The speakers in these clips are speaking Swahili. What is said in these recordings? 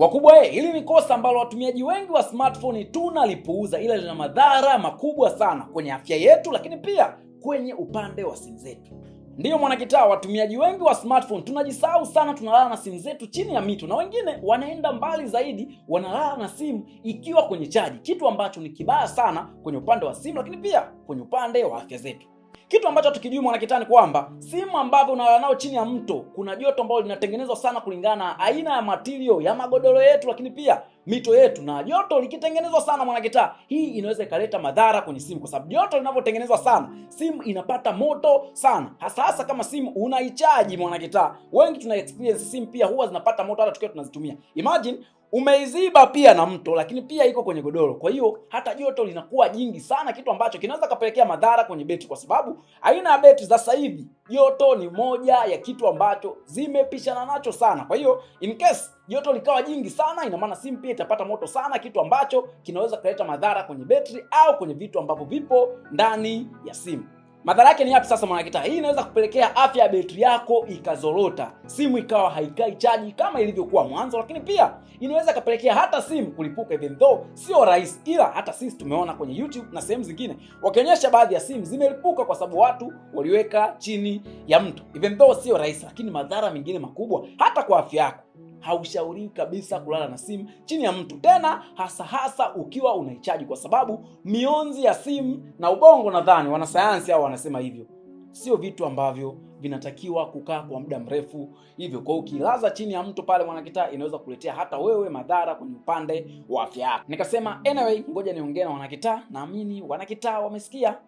Wakubwa, hili ni kosa ambalo watumiaji wengi wa smartphone tunalipuuza, ila lina madhara makubwa sana kwenye afya yetu, lakini pia kwenye upande wa simu zetu. Ndiyo mwanakitaa, watumiaji wengi wa smartphone tunajisahau sana, tunalala na simu zetu chini ya mito, na wengine wanaenda mbali zaidi, wanalala na simu ikiwa kwenye chaji, kitu ambacho ni kibaya sana kwenye upande wa simu, lakini pia kwenye upande wa afya zetu. Kitu ambacho tukijui mwanakitaa ni kwamba simu ambavyo unalala nao chini ya mto, kuna joto ambalo linatengenezwa sana kulingana na aina ya material ya magodoro yetu, lakini pia mito yetu, na joto likitengenezwa sana mwanakitaa, hii inaweza ikaleta madhara kwenye simu, kwa sababu joto linavyotengenezwa sana, simu inapata moto sana, hasa kama simu unaichaji mwanakitaa. Wengi tuna experience simu pia huwa zinapata moto hata tukiwa tunazitumia. Imagine umeiziba pia na mto, lakini pia iko kwenye godoro. Kwa hiyo hata joto linakuwa jingi sana, kitu ambacho kinaweza kapelekea madhara kwenye betri, kwa sababu aina ya betri za sasa hivi joto ni moja ya kitu ambacho zimepishana nacho sana. Kwa hiyo in case joto likawa jingi sana, ina maana simu pia itapata moto sana, kitu ambacho kinaweza kuleta madhara kwenye betri au kwenye vitu ambavyo vipo ndani ya simu. Madhara yake ni yapi sasa mwanakitaa? Hii inaweza kupelekea afya ya betri yako ikazorota, simu ikawa haikai chaji kama ilivyokuwa mwanzo, lakini pia inaweza kupelekea hata simu kulipuka, even though sio rahisi, ila hata sisi tumeona kwenye YouTube na sehemu zingine wakionyesha baadhi ya simu zimelipuka kwa sababu watu waliweka chini ya mto. Even though sio rahisi, lakini madhara mengine makubwa hata kwa afya yako. Haushauriwi kabisa kulala na simu chini ya mtu, tena hasa ukiwa unaichaji, kwa sababu mionzi ya simu na ubongo, nadhani wanasayansi hao wanasema hivyo, sio vitu ambavyo vinatakiwa kukaa kwa muda mrefu hivyo. Kwa ukilaza chini ya mtu pale mwanakitaa, inaweza kuletea hata wewe madhara kwenye upande wa afya yako. Nikasema anyway, ngoja niongee na wanakitaa, naamini wanakitaa wamesikia,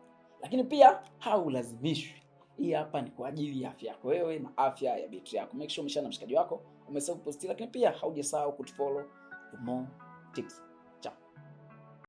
lakini pia haulazimishwi. Hii hapa ni kwa ajili ya afya yako wewe na afya ya betri yako. Make sure umeshare na mshikaji wako, umesahau kuposti, lakini pia haujasahau kutufollow for more tips.